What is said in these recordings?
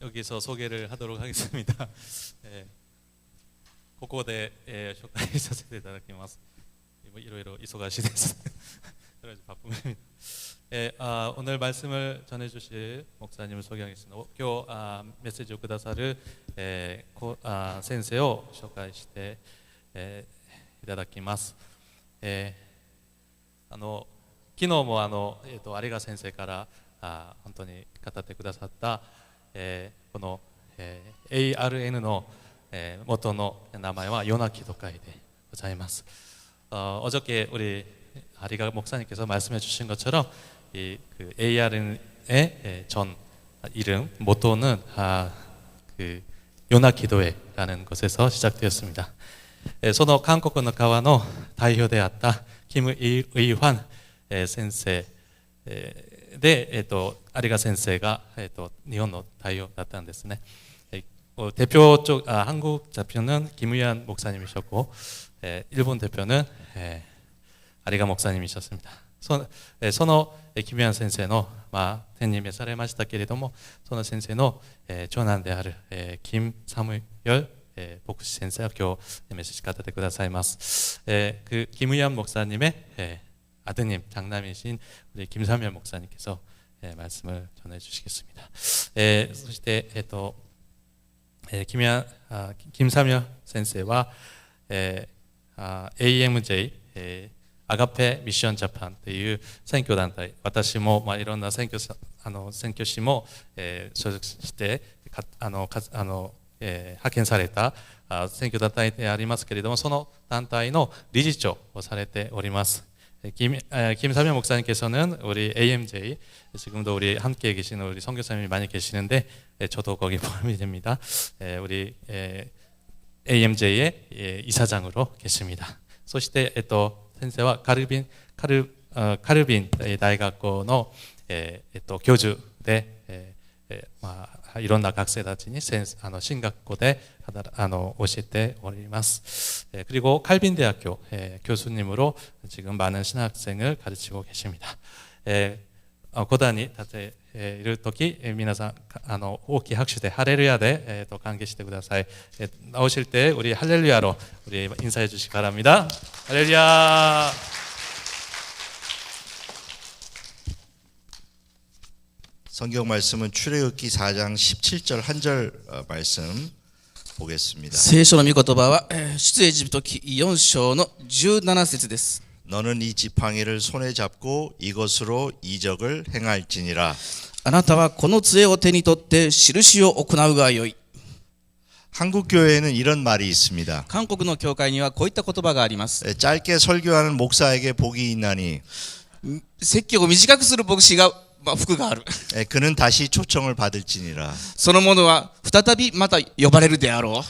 여기서 소개를 하도록 하겠습니다. ここで紹介させていただきます。いろいろ忙しいです。오늘 말씀을 전해주실 목사님을 소개하겠습니다. 今日メッセージをくださる先生を紹介していただきます。昨日も有賀先生から本当に語ってくださったこの ARN の元の名前は요나 기도会でございます。어저께 우리 아리가 목사님께서 말씀해 주신 것처럼 이 그 ARN의 전 이름 모토는 그 요나 기도회라는 것에서 시작되었습니다. その韓国の川の代表であったキム・イイファン先生で有賀先生が日本の代表だったんですね。대표 쪽 한국 대표는 김의한 목사님이셨고 일본 대표는 아리가 목사님이셨습니다. その김의한先生の転任召されましたけれども、その先生の長男である김 사무엘牧師先生が今日メッセージ語ってくださいます。그 김의한 목사님의 아드님, 장남이신 우리 김사면 목사님께서 말씀을 전해 주시겠습니다. そして김사면先生はAMJ 아가페 미션 자판 という選挙団体、私もいろんな選挙師も所属して派遣された選挙団体でありますけれども、その団体の理事長をされております。김사면 목사님께서는 우리 AMJ, 지금도 우리 함께 계시는 우리 선교사님이 많이 계시는데 저도 거기 포함이 됩니다. 우리 AMJ의 이사장으로 계십니다. そして先生はカルビン大学校の教授でいろんな学生たちに進学校で教えております. 그리고 칼빈 대학교 교수님으로 지금 많은 신학생을 가르치고 계십니다. 고단히 다들 이럴時皆さん大きい拍手でハレルヤで歓迎してください. 나오실 때 우리 할렐루야로 우리 인사해 주시기 바랍니다. 할렐루야. 성경 말씀은 출애굽기 4장 17절 한 절 말씀 보겠습니다. 聖書の御言葉は出エジプト記4章の17節です. 너는 이 지팡이를 손에 잡고 이것으로 이적을 행할지니라. あなたはこの杖を手に取って印を行うがよい. 한국 교회에는 이런 말이 있습니다. 韓国の教会にはこういった言葉があります. 짧게 설교하는 목사에게 복이 있나니 説教を短くする牧師が福がある. 그는 다시 초청을 받을지니라. その者は再びまた呼ばれるであろう.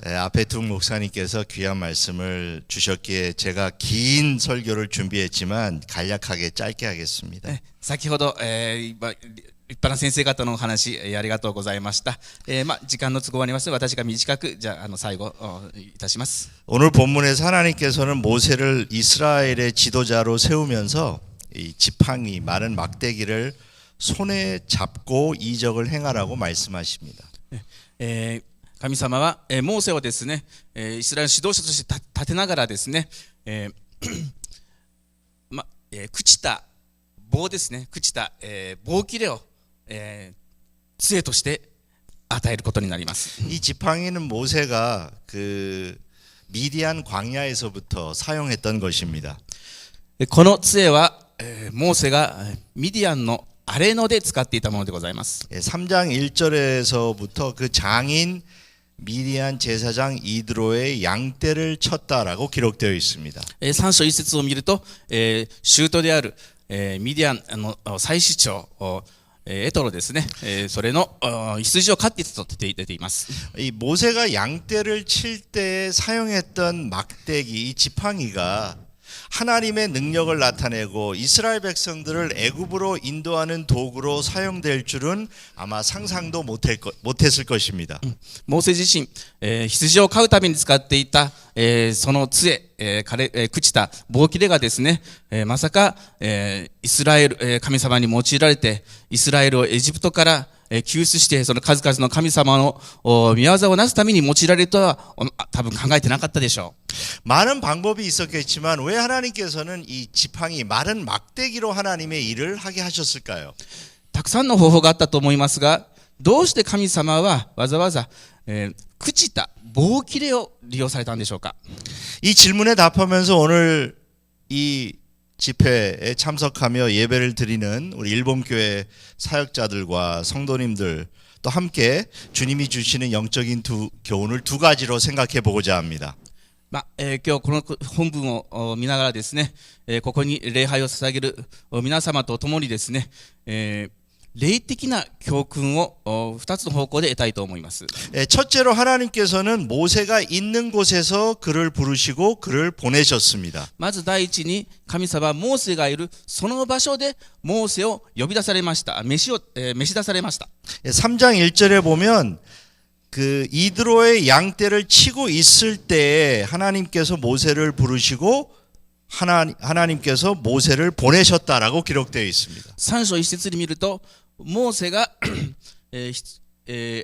앞에 두 목사님께서 귀한 말씀을 주셨기에 제가 긴 설교를 준비했지만 간략하게 짧게 하겠습니다. 先ほど立派な先生方のお話ありがとうございました。時間の都合がありますので私が短くじゃあ最後いたします. 오늘 본문에서 하나님께서는 모세를 이스라엘의 지도자로 세우면서 이 지팡이 많은 막대기를 손에 잡고 이적을 행하라고 말씀하십니다. 神様はモーセをですね、イスラエル指導者として立てながらですね、朽ちた棒ですね、朽ちた棒切れを杖として与えることになります. 이 지팡이는 모세가 그 미디안 광야에서부터 사용했던 것입니다. この杖はモーセがミディアンのアレノで使っていたものでございます. 3장 1절에서부터 그 장인 미디안 제사장 이드로의 양떼를 쳤다라고 기록되어 있습니다. 3章1節を見ると、舅であるミディアンの祭司長エトロですね、それの羊を飼っていたと出ています. 이 모세가 양떼를 칠 때 사용했던 막대기, 이 지팡이가 하나님의 능력을 나타내고 이스라엘 백성들을 애굽으로 인도하는 도구로 사용될 줄은 아마 상상도 못했을 것입니다. モーセ自身、羊を飼うために使っていた、その杖、朽ちた棒切れがですね、まさか、イスラエル、神様に用いられてイスラエルをエジプトから救出してその数々の神様の御業をなすために用いられるとは多分考えてなかったでしょう。 많은 방법이 있었겠지만 왜 하나님께서는 이 지팡이 마른 막대기로 하나님의 일을 하게 하셨을까요? たくさんの方法があったと思いますが、どうして神様はわざわざ、朽ちた棒切れを利用されたんでしょうか。 이 질문에 답하면서 오늘 이 집회에 참석하며 예배를 드리는 우리 일본교회 사역자들과 성도님들 또 함께 주님이 주시는 영적인 교훈을 두 가지로 생각해 보고자 합니다. 今日この本文を見ながらですね、ここに礼拝を捧げる皆様と共にですね、霊的な教訓を2つの方向で得たいと思います。 첫째로 하나님께서는 모세가 있는 곳에서 그를 부르시고 그를 보내셨습니다. まず第一に神様はモーセがいるその場所でモーセを呼び出されました。召し出されました。 3장 1절에 보면 그 이드로의 양떼를 치고 있을 때에 하나님께서 모세를 부르시고 하나님께서 모세를 보내셨다라고 기록되어 있습니다. 3章1節に見るとモーセがエ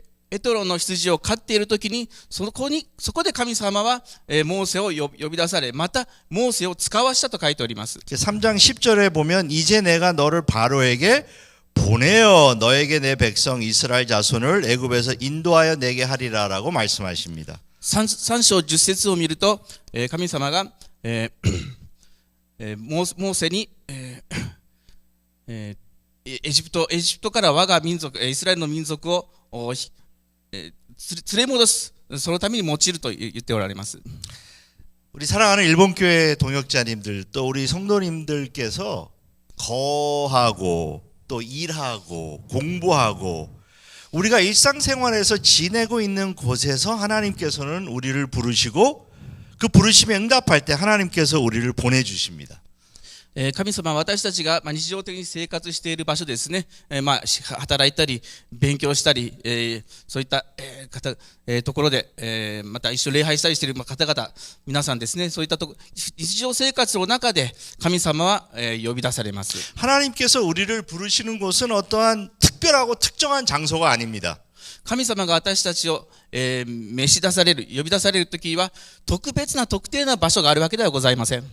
トロの羊を飼っているときにそこで神様はモーセを呼び出され、またモーセを使わしたと書いております。 3장 10절에 보면 이제 내가 너를 바로에게 보내어 너에게 내 백성 이스라엘 자손을 애굽에서 인도하여 내게 하리라라고 말씀하십니다. 3章10節を見ると神様がモーセにエジプトから我が民族イスラエルの民族を連れ戻すそのために用いると言っておられます。 우리 사랑하는 일본교회 동역자님들 또 우리 성도님들께서 거하고 또 일하고 공부하고 우리가 일상생활에서 지내고 있는 곳에서 하나님께서는 우리를 부르시고 그 부르심에 응답할 때 하나님께서 우리를 보내주십니다. 神様は私たちが日常的に生活している場所ですね、働いたり勉強したり、そういったところで、また一緒に礼拝したりしている方々皆さんですね、そういった日常生活の中で神様は呼び出されます。 하나님께서 우리를 부르시는 곳은 어떠한 특별하고 특정한 장소가 아닙니다. 神様が私たちを、召し出される呼び出されるときは特別な特定な場所があるわけではございません。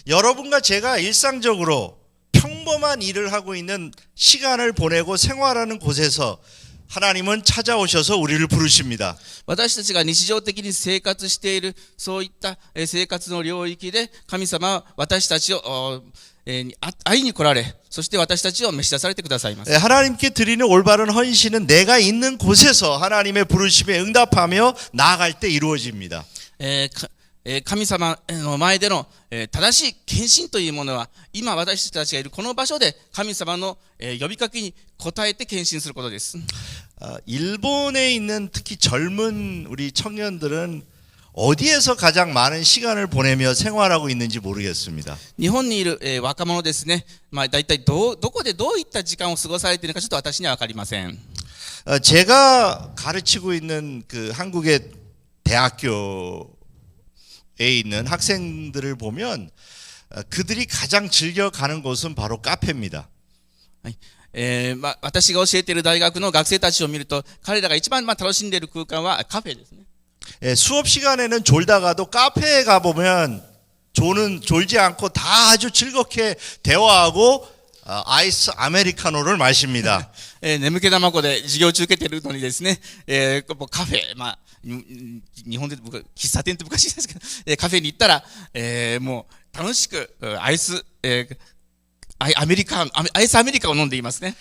여러분과 제가 일상적으로 평범한 일을 하고 있는 시간을 보내고 생활하는 곳에서 하나님은 찾아오셔서 우리를 부르십니다. 私たちが日常的に生活しているそういった生活の領域で神様は私たちを会いに来られ、そして私たちを召し出されてくださいます。 하나님께 드리는 올바른 헌신은 내가 있는 곳에서 하나님의 부르심에 응답하며 나아갈 때 이루어집니다. 神様の前での正しい献身というものは今私たちがいるこの場所で神様の呼びかけに応えて献身することです。 일본에 있는 특히 젊은 우리 청년들은 어디에서 가장 많은 시간을 보내며 생활하고 있는지 모르겠습니다. 日本にいる若者ですね、だいたいどこでどういった時間を過ごされているのかちょっと私には分かりません。 제가 가르치고 있는 그 한국의 대학교 에 있는 학생들을 보면 그들이 가장 즐겨 가는 곳은 바로 카페입니다. 私が教えている大学の学生たちを見ると彼らが一番楽しんでいる空間はカフェですね。 수업 시간에는 졸다가도 카페에 가보면 졸지 않고 다 아주 즐겁게 대화하고 아이스 아메리카노를 마십니다. 眠気玉子で授業中受けているのにですね、カフェ、日本で僕喫茶店って昔ですけど、カフェに行ったら、もう楽しくアイスアメリカを飲んでいますね。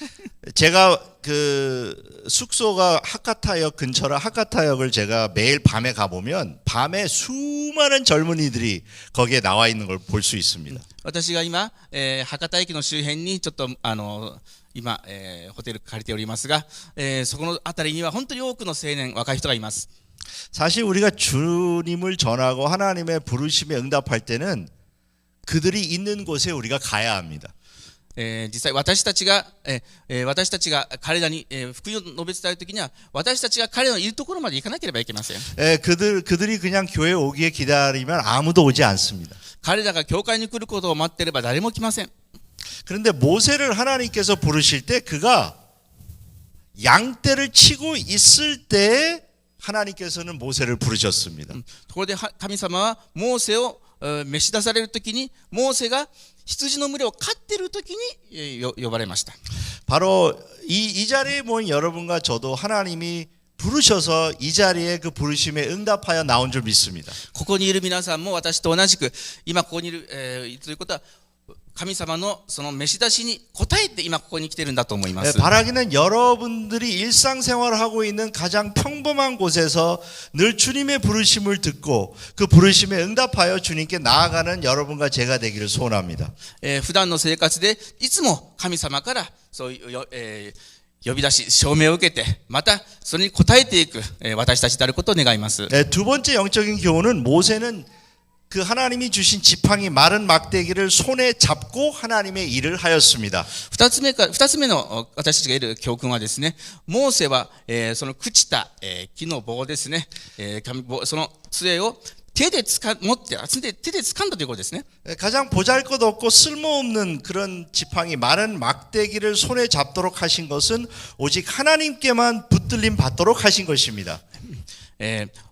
제가 그 숙소가 하카타역 근처라 하카타역을 제가 매일 밤에 가보면 밤에 수많은 젊은이들이 거기에 나와 있는 걸 볼 수 있습니다. 私が今、博多駅の周辺にちょっと今、ホテル借りておりますが、そこのあたりには本当に多くの青年若い人がいます。 사실 우리가 주님을 전하고 하나님의 부르심에 응답할 때는 그들이 있는 곳에 우리가 가야 합니다. 実際私たちが彼らに福音を述べ伝えるときには私たちが彼らのいるところまで行かなければいけません。 그들이 그냥 교회 오기에 기다리면 아무도 오지 않습니다. 彼らが教会に来ることを待っていれば誰も来ません。 그런데 모세를 하나님께서 부르실 때 그가 양떼를 치고 있을 때 하나님께서는 모세를 부르셨습니다. ところで神様はモーセを召し出されるときに、モーセが羊の群れを飼っているときに呼ばれました。 바로 이 자리에 모인 여러분과 저도 하나님이 부르셔서 이 자리에 그 부르심에 응답하여 나온 줄 믿습니다. ここにいる皆さんも私と同じく、今ここにいる、ということは、神様のその召し出しに応えて今ここに来ているんだと思います。 바라기는 여러분들이 일상생활을 하고 있는 가장 평범한 곳에서 늘 주님의 부르심을 듣고 그 부르심에 응답하여 주님께 나아가는 여러분과 제가 되기를 소원합니다. 普段の生活でいつも神様からそういう、呼び出し、証明を受けて、またそれに応えていく、私たちであることを願います。 두 번째 영적인 교훈은 모세는 그 하나님이 주신 지팡이 마른 막대기를 손에 잡고 하나님의 일을 하였습니다. 二つ目の私たちが得る教訓はですね、モーセは、その朽ちた、木の棒ですね、その杖を手で持って手で掴んだということですね。 가장 보잘것없고 쓸모없는 그런 지팡이 마른 막대기를 손에 잡도록 하신 것은 오직 하나님께만 붙들림 받도록 하신 것입니다.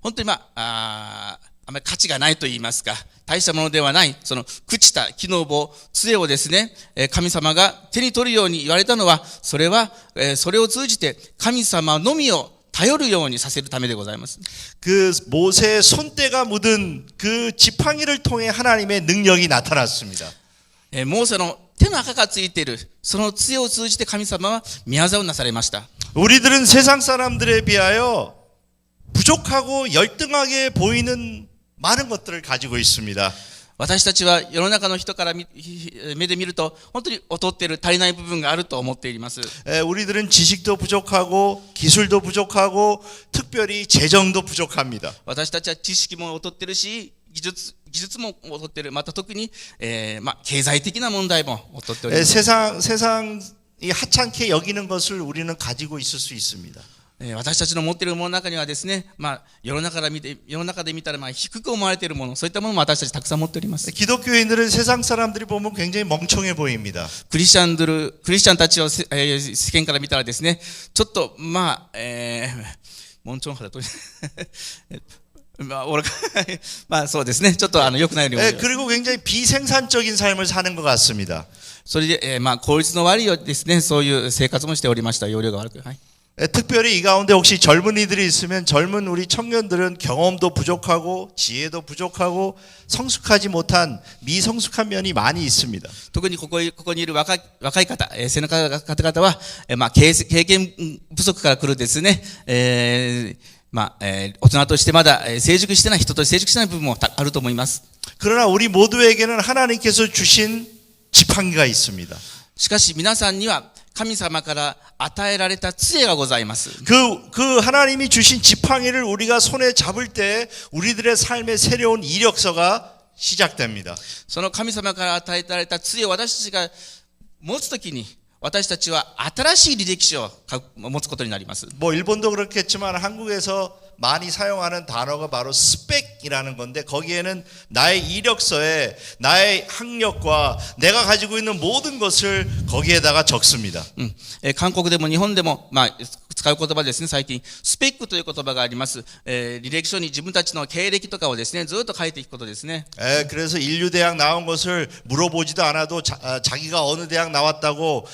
本当にあまり価値がないと言いますか、大したものではない、その朽ちた木の棒、杖をですね、神様が手に取るように言われたのは、それは、それを通じて神様のみを頼るようにさせるためでございます。 그 모세의 손때가 묻은 그 지팡이를 통해 하나님의 능력이 나타났습니다. モーセの手の垢がついている、その杖を通じて神様は宮業をなされました。 우리들은 세상 사람들에 비하여 부족하고 열등하게 보이는 많은 것들을 가지고 있습니다. 私たちは世の中の人から目で見ると本当に劣っている、足りない部分があると思っています。 우리들은 지식도 부족하고 기술도 부족하고 특별히 재정도 부족합니다. 私たちは知識も劣っているし、技術も劣っている。また特に、経済的な問題も劣っております。 세상이 하찮게 여기는 것을 우리는 가지고 있을 수 있습니다. 私たちの持っているものの中にはですね、世の中で見たら低く思われているもの、そういったものも私たちたくさん持っております。 기독교인들은 세상 사람들이 보면 굉장히 멍청해 보입니다. クリスチャンたちを世間から見たらですね、ちょっと멍청하다とそうですね、ちょっと良くないように。 그리고 굉장히 비생산적인 삶을 사는 것 같습니다. それで、効率の悪いようですね、そういう生活もしておりました。容量が悪く。はい。 특별히 이 가운데 혹시 젊은이들이 있으면 젊은 우리 청년들은 경험도 부족하고 지혜도 부족하고 성숙하지 못한 미성숙한 면이 많이 있습니다. 特にここにいる若い方、背の方々は、経験不足から来るですね、大人としてまだ成熟してない人と成熟してない部分もあると思います。 그러나 우리 모두에게는 하나님께서 주신 지팡이가 있습니다. しかし皆さんには神様から与えられた杖がございます。 그 하나님이 주신 지팡이를 우리가 손에 잡을 때 우리들의 삶의 새로운 이력서가 시작됩니다. その神様から与えられた杖を私たちが持つときに、私たちは新しい履歴書を持つことになります。 뭐 일본도 그렇겠지만 한국에서 많이 사용하는 단어가 바로 스펙이라는 건데 거기에는 나의 이력서에 나의 학력과 내가 가지고 있는 모든 것을 거기에다가 적습니다. 韓国でも日本でも、使う言葉ですね、最近スペックという言葉があります。履歴書に自分たちの経歴とかをですね、ずっと書いていくことですね。 그래서 인류대학 나온 것을 물어보지도 않아도 자기가 어느 대학 나왔다고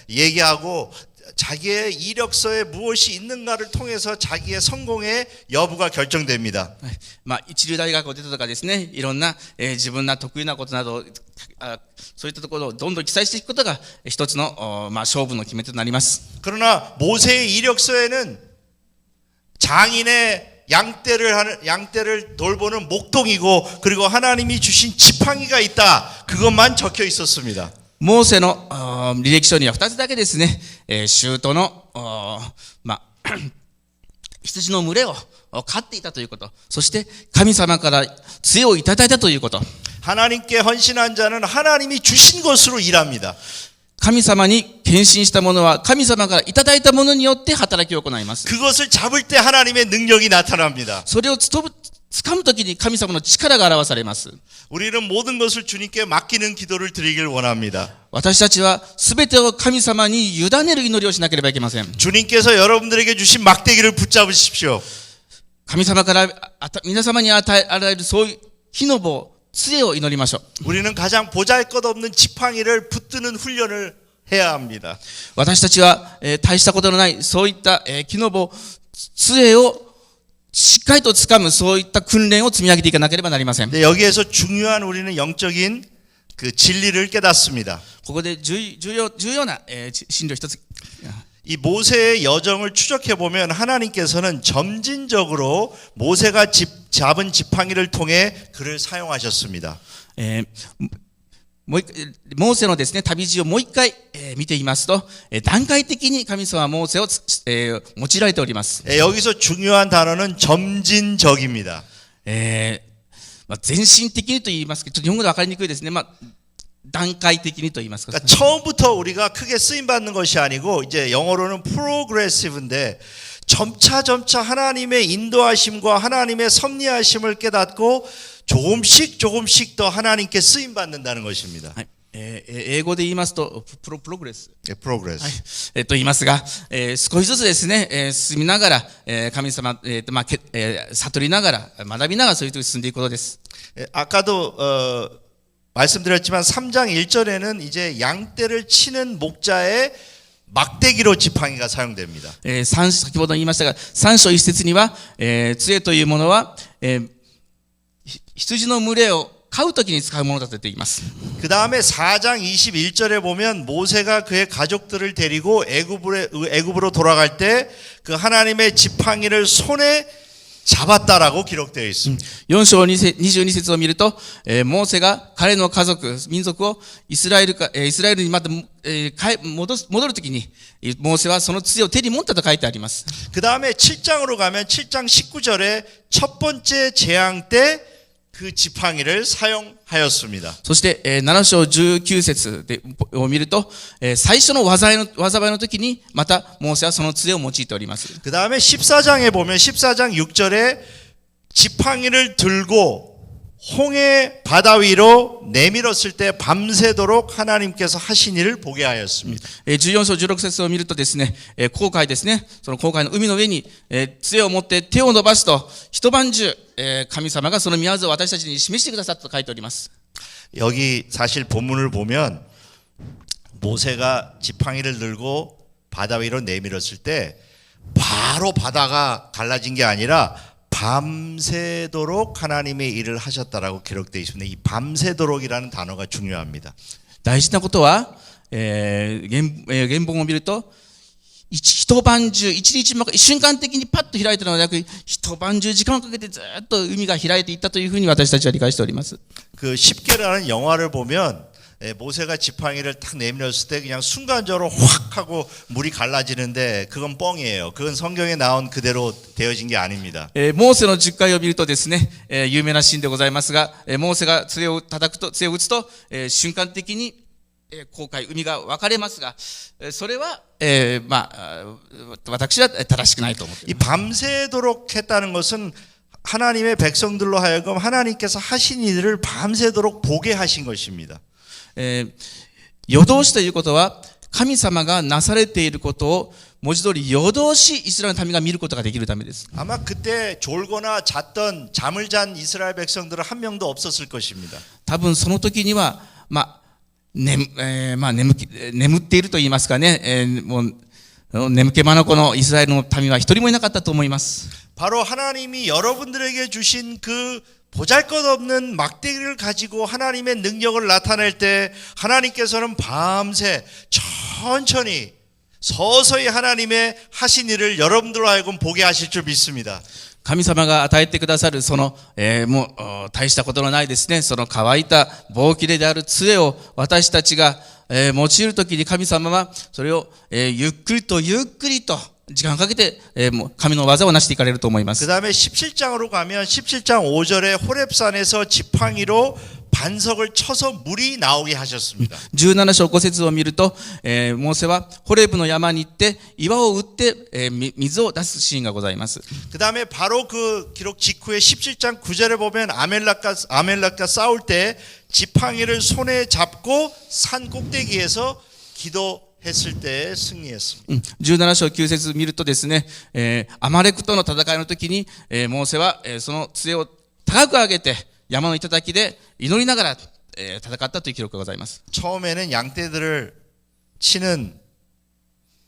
얘기하고 자기의 이력서에 무엇이 있는가를 통해서 자기의 성공의 여부가 결정됩니다. 一流大学を出たとかですね、いろんな、自分の得意なことなど、そういったところをどんどん記載していくことが一つの、勝負の決め手となります。 그러나 모세의 이력서에는 장인의 양떼를 돌보는 목동이고 그리고 하나님이 주신 지팡이가 있다. 그것만 적혀 있었습니다. モーセの履歴書には2つだけですね、舅の、羊の群れを飼っていたということ、そして神様から杖をいただいたということ。 하나님께 헌신한 자는 하나님이 주신 것으로 일합니다. 神様に献身した者は神様からいただいたものによって働きを行います。 그것을 잡을 때 하나님의 능력이 나타납니다. それを掴掴むときに神様の力が表されます。 우리는 모든 것을 주님께 맡기는 기도를 드리길 원합니다. 私たちは全てを神様に委ねる祈りをしなければいけません。 주님께서 여러분들에게 주신 막대기를 붙잡으십시오. 神様から皆様に与えられるそういう火の棒、杖を祈りましょう。 우리는 가장 보잘것없는 지팡이를 붙드는 훈련을 해야 합니다. 私たちは、大したことのないそういった、木の棒、杖をしっかりと掴むそういった訓練を積み上げていかなければなりません。 근데 여기에서 중요한 우리는 영적인 그 진리를 깨닫습니다. ここで重要な、真理を一つ。 이 모세의 여정을 추적해 보면 하나님께서는 점진적으로 모세가 잡은 지팡이를 통해 그를 사용하셨습니다. モーセのですね、旅路をもう一回、見ていますと、段階的に神様はモーセを、用いられております。 여기서 중요한 단어는 점진적입니다. 前進的にと言いますけど、日本語で分かりにくいですね。段階的にと言いますか。 그러니까 처음부터 우리가 크게 쓰임 받는 것이 아니고 이제 영어로는 progressive인데 점차 하나님의 인도하심과 하나님의 섭리하심을 깨닫고 조금씩 더 하나님께 쓰임 받는다는 것입니다. 英語で言いますと、プログレス。 progress. と言いますが、少しずつですね、進みながら、神様、悟りながら、学びながらそういうところに進んでいくことです。 아까도 말씀드렸지만 3장 1절에는 이제 양떼를 치는 목자의 막대기로 지팡이가 사용됩니다. 先ほど言いましたが、3章1節には、杖というものは、羊の群れを飼うときに使うものだと言っています。 그 다음에 4장 21절에 보면 모세가 그의 가족들을 데리고 애굽으로 돌아갈 때 그 하나님의 지팡이를 손에 잡았다라고 기록되어 있습니다. 4章22節を見ると、モーセが彼の家族、民族をイスラエルにまた、戻るときに、モーセはその杖を手に持ったと書いてあります。 그 다음에 7장으로 가면 7장 19절에 첫 번째 재앙 때 그 지팡이를 사용하였습니다. そして、7章19節を見ると、最初の災いの時に、また、モーセはその杖を用いております。 그 다음에 14장에 보면 14장 6절에 지팡이를 들고 홍해 바다 위로 내밀었을 때 밤새도록 하나님께서 하신 일을 보게 하였습니다. 14章16節を見るとですね、紅海ですね、その紅海の海の上に、杖を持って手を伸ばすと、一晩中、神様がその御業を私たちに示してくださったと書いております。 여기 사실 본문을 보면 모세가 지팡이를 들고 바다 위로 내밀었을 때 바로 바다가 갈라진 게 아니라 밤새도록 하나님의 일을 하셨다라고 기록되어 있습니다. 이 밤새도록이라는 단어가 중요합니다. 大事なことは、原文を見ると、一晩中、一日も瞬間的にパッと開いたのではなく、一晩中時間をかけてずっと海が開いていったというふうに私たちは理解しております。 그 십계라는 영화를 보면 모세가 지팡이를 딱 내밀었을 때 그냥 순간적으로 확 하고 물이 갈라지는데 그건 뻥이에요. 그건 성경에 나온 그대로 되어진 게 아닙니다. モーセの10回を見るとですね、有名なシーンでございますが、モーセが杖を打つと、瞬間的に紅海、海が分かれますが、それは、私は正しくないと思っています。 이 밤새도록 했다는 것은 하나님의 백성들로 하여금 하나님께서 하신 일을 밤새도록 보게 하신 것입니다. 夜通しということは、神様がなされていることを文字通り夜通しイスラエルの民が見ることができるためです。 아마 그때 졸거나 잤던 잠을 잔 이스라엘 백성들은 한 명도 없었을 것입니다. 多分その時には、眠っていると言いますかね、もう眠気まなこのイスラエルの民は一人もいなかったと思います。 바로 하나님이 여러분들에게 주신 그 보잘것없는 막대기를 가지고 하나님의 능력을 나타낼 때 하나님께서는 밤새 천천히 서서히 하나님의 하신 일을 여러분들로 하여금 보게 하실 줄 믿습니다. 神様が与えてくださるその、もう大したことのないですね、その乾いた棒切れである杖を私たちが、用いるときに神様はそれを、ゆっくりと時間をかけて、もう神の技を成していかれると思います。 그 다음에 17장으로 가면 17장 5절에 호렙산에서 지팡이로 반석을 쳐서 물이 나오게 하셨습니다. 17章5節を見ると、モーセはホレブの山に行って岩を打って、水を出すシーンがございます。 그 다음에 바로 그 기록 직후에 17장 9절에 보면 아멜렉과 싸울 때 지팡이를 손에 잡고 산 꼭대기에서 기도했을 때 승리했습니다. 17章9節見るとですね、アマレクとの戦いの時に、モーセは、その杖を高く上げて山の頂で祈りながら、戦ったという記録がございます。 처음에는 양떼들을 치는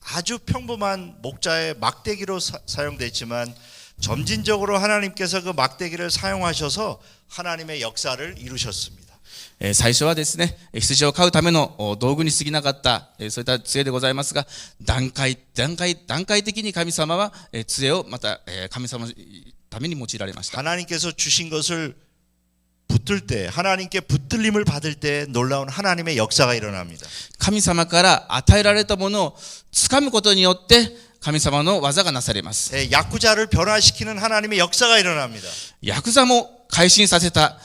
아주 평범한 목자의 막대기로 사용됐지만 점진적으로 하나님께서 그 막대기를 사용하셔서 하나님의 역사를 이루셨습니다. 最初はですね、羊を飼うための道具に過ぎなかった、そういった杖でございますが、段階的に神様は杖をまた神様のために用いられました。 하나님께서 주신 것을 붙들 때, 하나님께 붙들림을 받을 때 놀라운 하나님의 역사가 일어납니다. 神様から与えられたものを掴むことによって神様の技がなされます。 야쿠자를 변화시키는 하나님의 역사가 일어납니다. ヤクザも改心させた、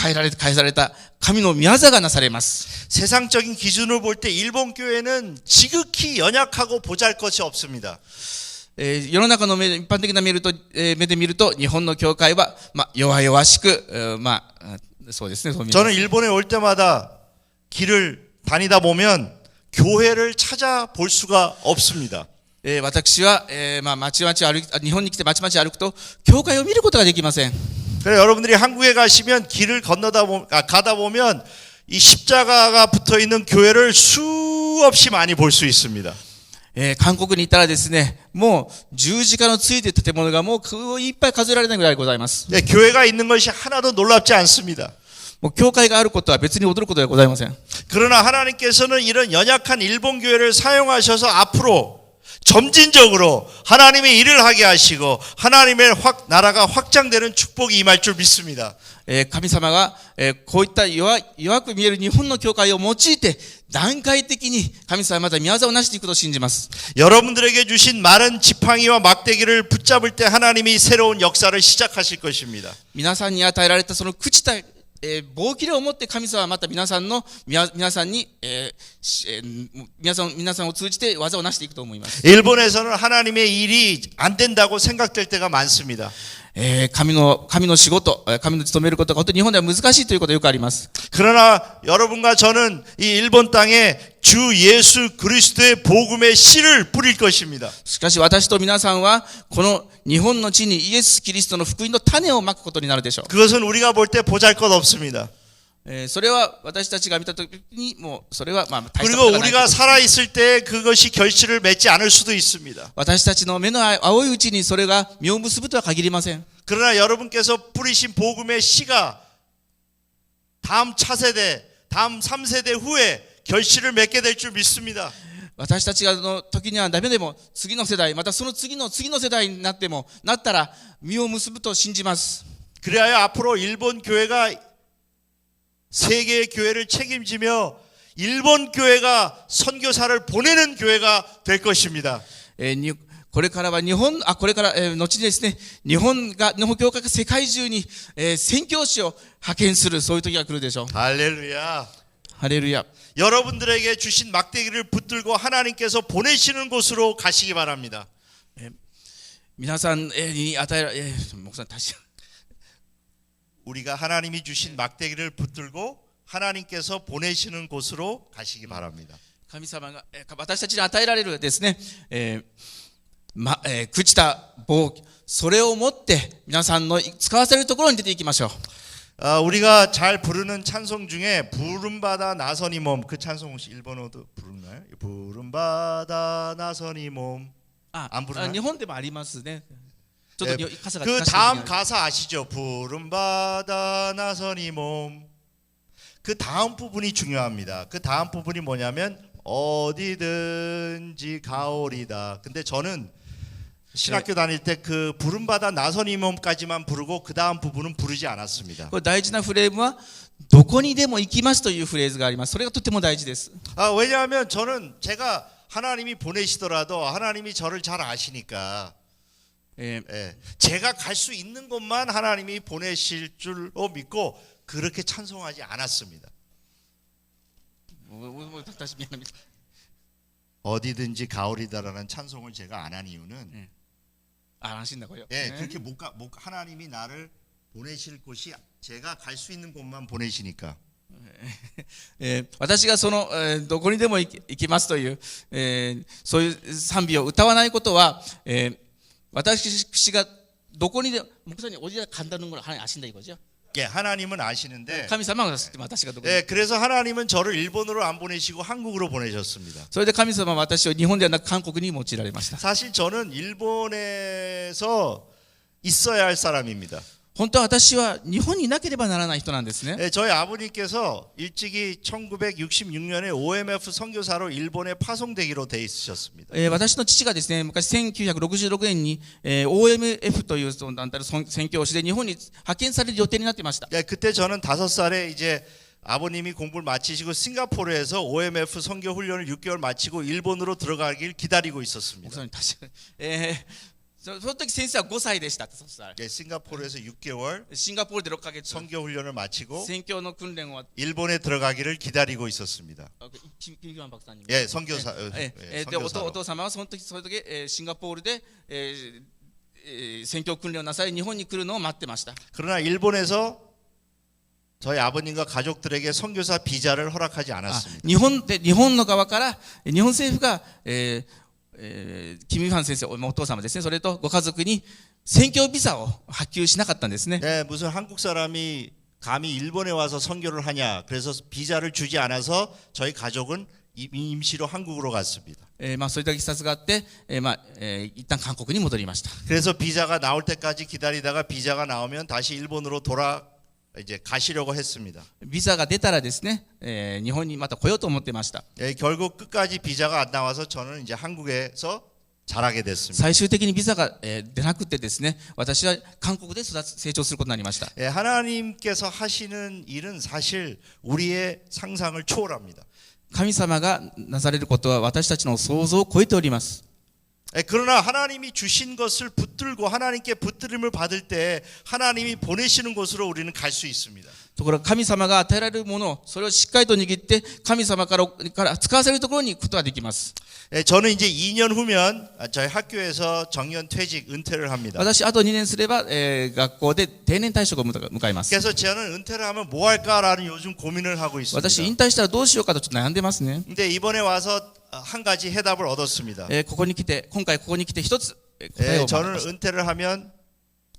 変えられた神の御業がなされます。 세상적인 기준으로 볼 때 일본 교회는 지극히 연약하고 보잘것이 없습니다. 世の中の一般的な目で見ると、日本の教会は、弱々しく、そうですね。そう見えます。 저는 일본에 올 때마다 길을 다니다 보면 교회를 찾아볼 수가 없습니다. 私は、日本に来てまちまち歩くと、教会を見ることができません。 그래서 여러분들이 한국에 가시면 길을 가다 보면 이 십자가가 붙어 있는 교회를 수없이 많이 볼 수 있습니다. 韓国に行ったらですね、もう十字架のついている建物がもういっぱい数えられないぐらいございます。 교회가 있는 것이 하나도 놀랍지 않습니다. もう教会があることは別に驚くことではございません。 그러나 하나님께서는 이런 연약한 일본 교회를 사용하셔서 앞으로 점진적으로 하나님의 일을 하게 하시고 하나님의 나라가 확장되는 축복이 임할 줄 믿습니다. 神様がこういった弱く見える日本の教会を用いて段階的に神様はまた御業をなしていくと信じます。 여러분들에게 주신 마른 지팡이와 막대기를 붙잡을 때 하나님이 새로운 역사를 시작하실 것입니다. 皆さんに与えられたその朽ちた棒切れを持って神様はまた皆さんを通じて技をなしていくと思います。 일본에서는 하나님의 일이 안 된다고 생각될 때가 많습니다. 神の仕事、神の務めることが本当に日本では難しいということがよくあります。 그러나 여러분과 저는 이 일본 땅에 주 예수 그리스도의 복음의 씨를 뿌릴 것입니다. しかし私と皆さんはこの日本の地にイエス・キリストの福音の種をまくことになるでしょう。 그것은 우리가 볼 때 보잘것없습니다. それは私たちが見たときにもうそれは大したこ 그리고 とがない。 우리가 살아있을 때 그것이 결실을 맺지 않을 수도 있습니다. 私たちの目の青いうちにそれが実を結ぶとは限りません。 그러나 여러분께서 뿌리신 복음의 씨가 다음 차세대, 다음 3세대 후에 결실을 맺게 될 줄 믿습니다. 私たちの時にはダメでも次の世代、またその次の世代になったら実を結ぶと信じます。 그래야 앞으로 일본 교회가 세계의 교회를 책임지며 일본 교회가 선교사를 보내는 교회가 될 것입니다. これからは後にですね、日本教会が世界中に宣教師を派遣するそういう時が来るでしょう。 할렐루야. ハレルヤ。 여러분들에게 주신 막대기를 붙들고 하나님께서 보내시는 곳으로 가시기 바랍니다. 皆さんに与えられ、목사 다시. 우리가 하나님이 주신 막대기를 붙들고 하나님께서 보내시는 곳으로 가시기 바랍니다. 神様が私たちに与えられるですね、朽ちた棒、それを持って皆さんの使わせるところに出ていきましょう。 우리가 잘 부르는 찬송 중에 부름받아 나선이 몸, 그 찬송 혹시 일본어도 부르나요? 부름받아 나선이 몸. 안 부르나요? 日本でもありますね。 그 다음 가사 아시죠? 부름받아 나선이 몸. 그 다음 부분이 중요합니다. 그 다음 부분이 뭐냐면 어디든지 가오리다. 근데 저는 신학교 다닐 때 그 부름받아 나선이 몸까지만 부르고 그 다음 부분은 부르지 않았습니다. これ大事なフレーズはどこにでも行きますというフレーズがあります。それがとても大事です。 왜냐하면 저는 제가 하나님이 보내시더라도 하나님이 저를 잘 아시니까 제가 갈 수 있는 곳만 하나님이 보내실 줄로 믿고 그렇게 찬송하지 않았습니다. 다시 미안합니다. 어디든지 가오리다라는 찬송을 제가 안 한 이유는 안 신다고요? 그렇게 하나님이 나를 보내실 곳이 제가 갈 수 있는 곳만 보내시니까. 私がその、どこにでも行きますという、そういう賛美を歌わないことは、私がどこにでも목사님 어디다 간다는 걸 하나님 아신다 이거죠? 하나님은 아시는데 神様が私がどこに 그래서 하나님은 저를 일본으로 안 보내시고 한국으로 보내셨습니다. それで神様は私を日本ではなく韓国に用いられました。 사실 저는 일본에서 있어야 할 사람입니다. 本当は私は日本にいなければならない人なんですね。 저희 아버님께서 일찍이 1966년에 OMF 선교사로 일본에 파송되기로 돼 있으셨습니다. 私の父がですね、昔1966年に OMF という団体の宣教師で日本に派遣される予定になっていました。 그때 저는 5살에 이제 아버님이 공부를 마치시고 싱가포르에서 OMF 선교 훈련을 6개월 마치고 일본으로 들어가길 기다리고 있었습니다. その時先生は5歳でした。싱가포르에서 6개월 シンガポールで6ヶ月 선교 훈련을 마치고 宣教の訓練を 일본에 들어가기를 기다리고 있었습니다. 김규환 박사님. 선교사. でお父様はその時シンガポールで宣教訓練をなさり日本に来るのを待ってました。 그러나 일본에서 저희 아버님과 가족들에게 선교사 비자를 허락하지 않았습니다. 日本の側から日本政府がキム・ファン先生、お父様ですね、それとご家族に宣教ビザを発給しなかったんですね。 무슨 한국 사람이 감히 일본에 와서 선교를 하냐. 그래서 비자를 주지 않아서 저희 가족은 임시로 한국으로 갔습니다. そういったいきさつがあって、一旦韓国に戻りました。 그래서 비자가 나올 때까지 기다리다가 비자가 나오면 다시 일본으로 이제 가시려고 했습니다. ビザが出たらですね、日本にまた来ようと思ってました。 결국 끝까지 비자가 안 나와서 저는 이제 한국에서 자라게 됐습니다. 最終的にビザが出なくてですね、私は韓国で成長することになりました。 하나님께서 하시는 일은 사실 우리의 상상을 초월합니다. 神様がなされることは私たちの想像を超えております。 그러나 하나님이 주신 것을 붙들고 하나님께 붙들림을 받을 때 하나님이 보내시는 곳으로 우리는 갈 수 있습니다. ところが神様が与えられるもの、それをしっかりと握って神様から使わせるところに行くことができます。 저는 이제 2년 후면 저희 학교에서 정년 퇴직 은퇴를 합니다. 私あと2年すれば、学校で定年退職を迎えます。 그래서 저는 은퇴를 하면 뭐 할까라는 요즘 고민을 하고 있습니다. 私引退したらどうしようかとちょっと悩んでますね。 근데 이번에 와서 한 가지 해답을 얻었습니다. 今回ここに来て一つ答えを 저는 은퇴를 하면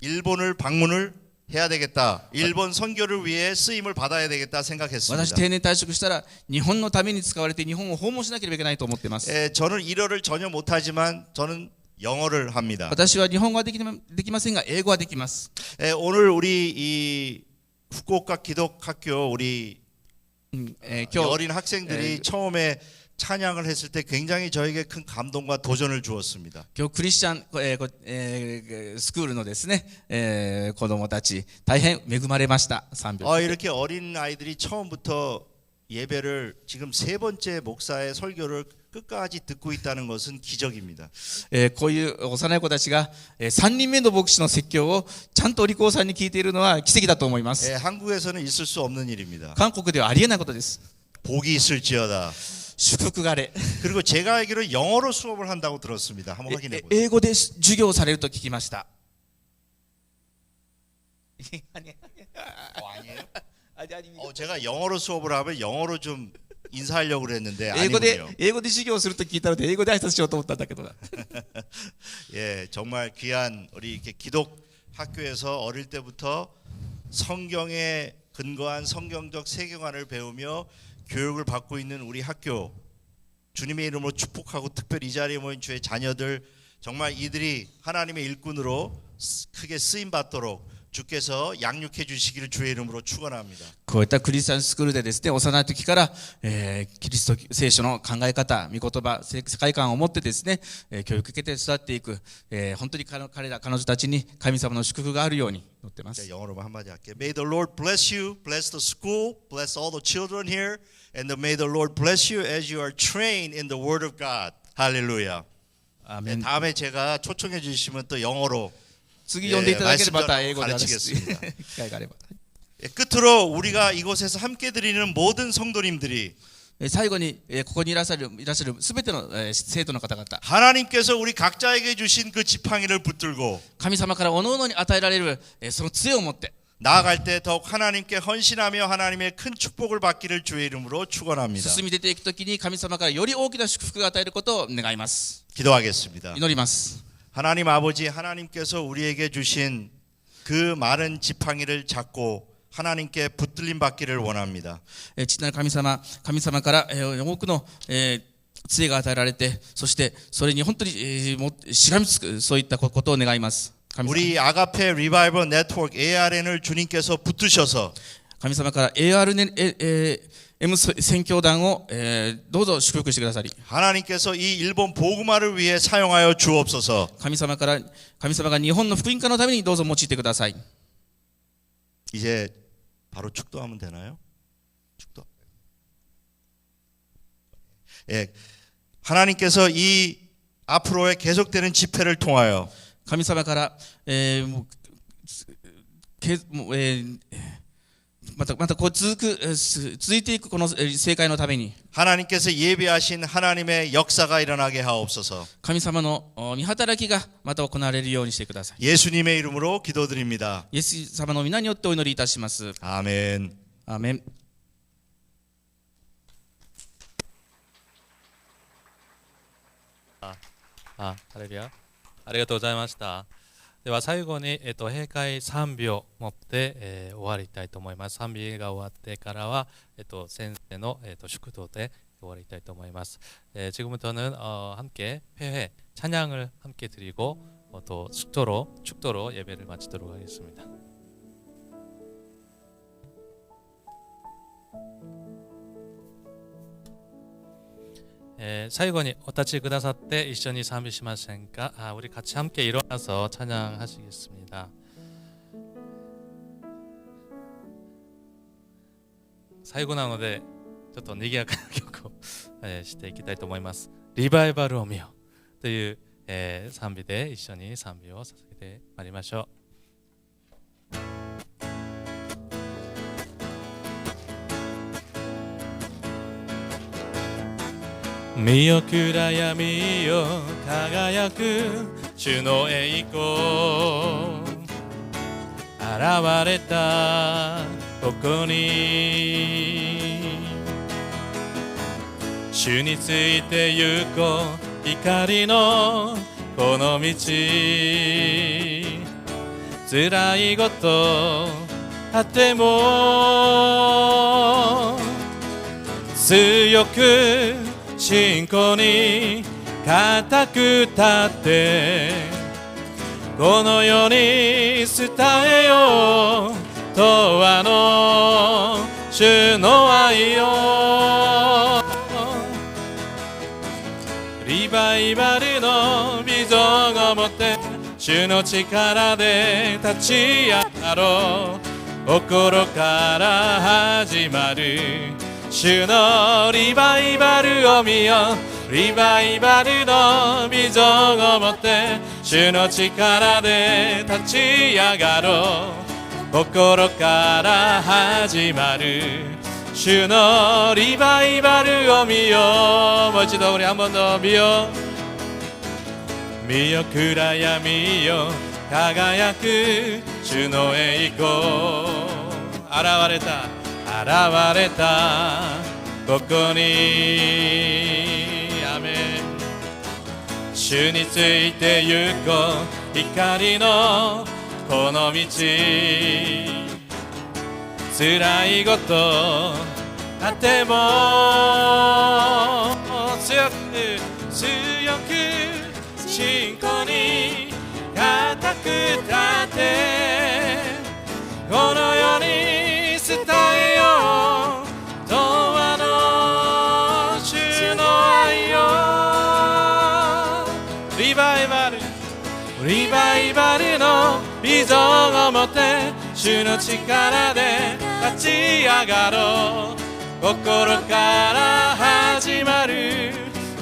일본을 방문을 해야 되겠다. 일본 선교를 위해 쓰임을 받아야 되겠다 私 생각했습니다. 定年退職したら日本のために使われて日本を訪問しなければいけないと思っています。 저는 일어를 전혀 못하지만 저는 영어를 합니다. 私は日本語はできませんが英語はできます。 오늘 우리 이 후쿠오카 기독학교 우리 今日 어린 학생들이 처음에 찬양을 했을 때 굉장히 저에게 큰 감동과 도전을 주었습니다. 今日クリスチャン、スクールのですね、子供たち大変恵まれました。賛美。 이렇게 어린 아이들이 처음부터 예배를 지금 3번째 목사의 설교를 끝까지 듣고 있다는 것은 기적입니다. こういう幼い子たちが3人目の牧師の説教をちゃんとお利口さんに聞いているのは奇跡だと思います。 한국에서는 있을 수 없는 일입니다. 韓国ではありえないことです。 복이 있을지어다. 祝福があれ。 그리고 제가 알기로 영어로 수업을 한다고 들었습니다. 한번 확인해 보세요. 英語で授業をされると聞きました。 아니에요? 제가 영어로 수업을 하면 영어로 좀 인사하려고 그랬는데 英語で 아니군요. 授業をすると聞いたので英語で挨拶しようと思ったんだけどな。 예, 정말 귀한 우리 이렇게 기독 학교에서 어릴 때부터 성경에 근거한 성경적 세계관을 배우며 교육을 받고 있는 우리 학교 주님의 이름으로 축복하고 특별히 이 자리에 모인 주의 자녀들 정말 이들이 하나님의 일꾼으로 크게 쓰임 받도록 주께서 양육해 주시기를 주의 이름으로 축원합니다. こういったクリスチャンスクールでですね、幼い時から、キリスト聖書の考え方、御言葉、世界観を持ってですね、教育受けて育っていく、本当に彼女たちに神様の祝福があるように祈っています。 영어로만 한마디 할게요. May the Lord bless you, bless the school, bless all the children here, and may the Lord bless you as you are trained in the Word of God. 할렐루야. アーメン。 다음에 제가 초청해 주시면 또 영어로 次読んでいただければまた英語で 가르치겠습니다. 機会があれば。 끝으로 우리가 이곳에서 함께 드리는 모든 성도님들이 最後にここにいらっしゃるすべての生徒の方々、 하나님께서 우리 각자에게 주신 그 지팡이를 붙들고 神様からおのおのに与えられるその杖を持って 나아갈 때 더욱 하나님께 헌신하며 하나님의 큰 축복을 받기를 주의 이름으로 축원합니다. 進み出ていくときに神様からより大きな祝福を与えることを願います。 기도하겠습니다. 祈ります。 하나님 아버지, 하나님께서 우리에게 주신 그 많은 지팡이를 잡고 하나님께 붙들림 받기를 원합니다. 父なる神様から多くの杖が与えられて、そしてそれに本当にしがみつく、そういったことを願います。 우리 아가페 리바이벌 네트워크 ARN을 주님께서 붙드셔서 神様から ARM 宣教団をどうぞ祝福してくださり、 하나님께서 이 일본 복음화를 위해 사용하여 주옵소서. 神様が日本の福音化のためにどうぞ用いてください。 이제 바로 축도하면 되나요? 축도. 예, 하나님께서 이 앞으로의 계속되는 집회를 통하여 神様からまたこう続いていくこの正解のために 하나님께서 예비하신 하나님의 역사가 일어나게 하옵소서. 神様の御働きがまた行われるようにしてください。 예수님의 이름으로 기도드립니다. イエス様の皆によってお祈りいたします。 아멘. アーメン。 ハレルヤ、ありがとうございました。では最後に、閉会賛美を持って、終わりたいと思います。賛美が終わってからは、先生の、祝祷で終わりたいと思います。지금부터는 함께 회회 찬양을 함께 드리고 또 축도로 예배를 마치도록 하겠습니다. 最後にお立ちくださって一緒に賛美しませんか。우리 같이 함께 일어나서 찬양하시겠습니다. 最後なのでちょっと賑やかな曲をしていきたいと思います。リバイバルを見よという賛美で一緒に賛美を捧げてまいりましょう。見よ暗闇よ輝く主の栄光、現れたここに主について行こう、光のこの道、辛いことあっても強く信仰に固く立ってこの世に伝えよう、永遠の主の愛を。リバイバルのビジョンを持って主の力で立ち上がろう、心から始まる主のリバイバルを見よう、リバイバルのビジョンを持って主の力で立ち上がろう、心から始まる主のリバイバルを見よう。もう一度우리 한 번 더見よう、見よ暗闇よ輝く主の栄光、現れたここに、アメン。主について行こう、光のこの道、辛いことあっても強く信仰に固く立ってこの世に伝えよう、永遠の主の愛を。リバイバルのビジョンを持って主の力で立ち上がろう、心から始まる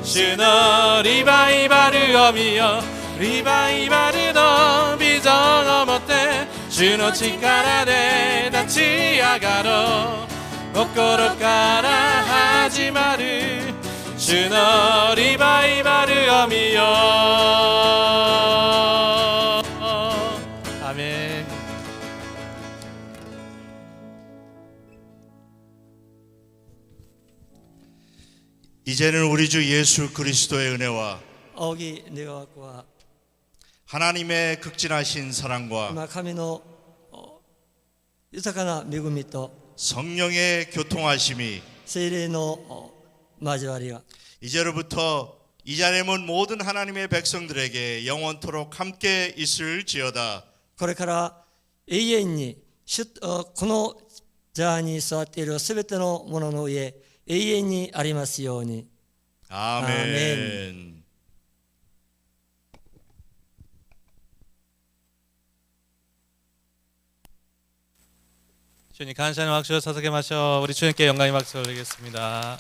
主主のリバイバルを見よリバイバルのビジョンを持って主の力で立ち上がろう心から始まる主のリバイバルを見よアメン이제는 우리 주 예수 그리스도의 은혜와仰ぎ願わくは 하나님의 극진하신 사랑과 今神の豊かな恵みと 성령의 교통하심이 聖霊の交わりが 이제로부터 이 자리에 몬 모든 하나님의 백성들에게 영원토록 함께 있을지어다. これから永遠にこの座に座っているすべてのものの上永遠にありますように。 아멘. 주님 감사의 박수 를捧げましょう. 우리 주님께 영광의 박수 올리겠습니다.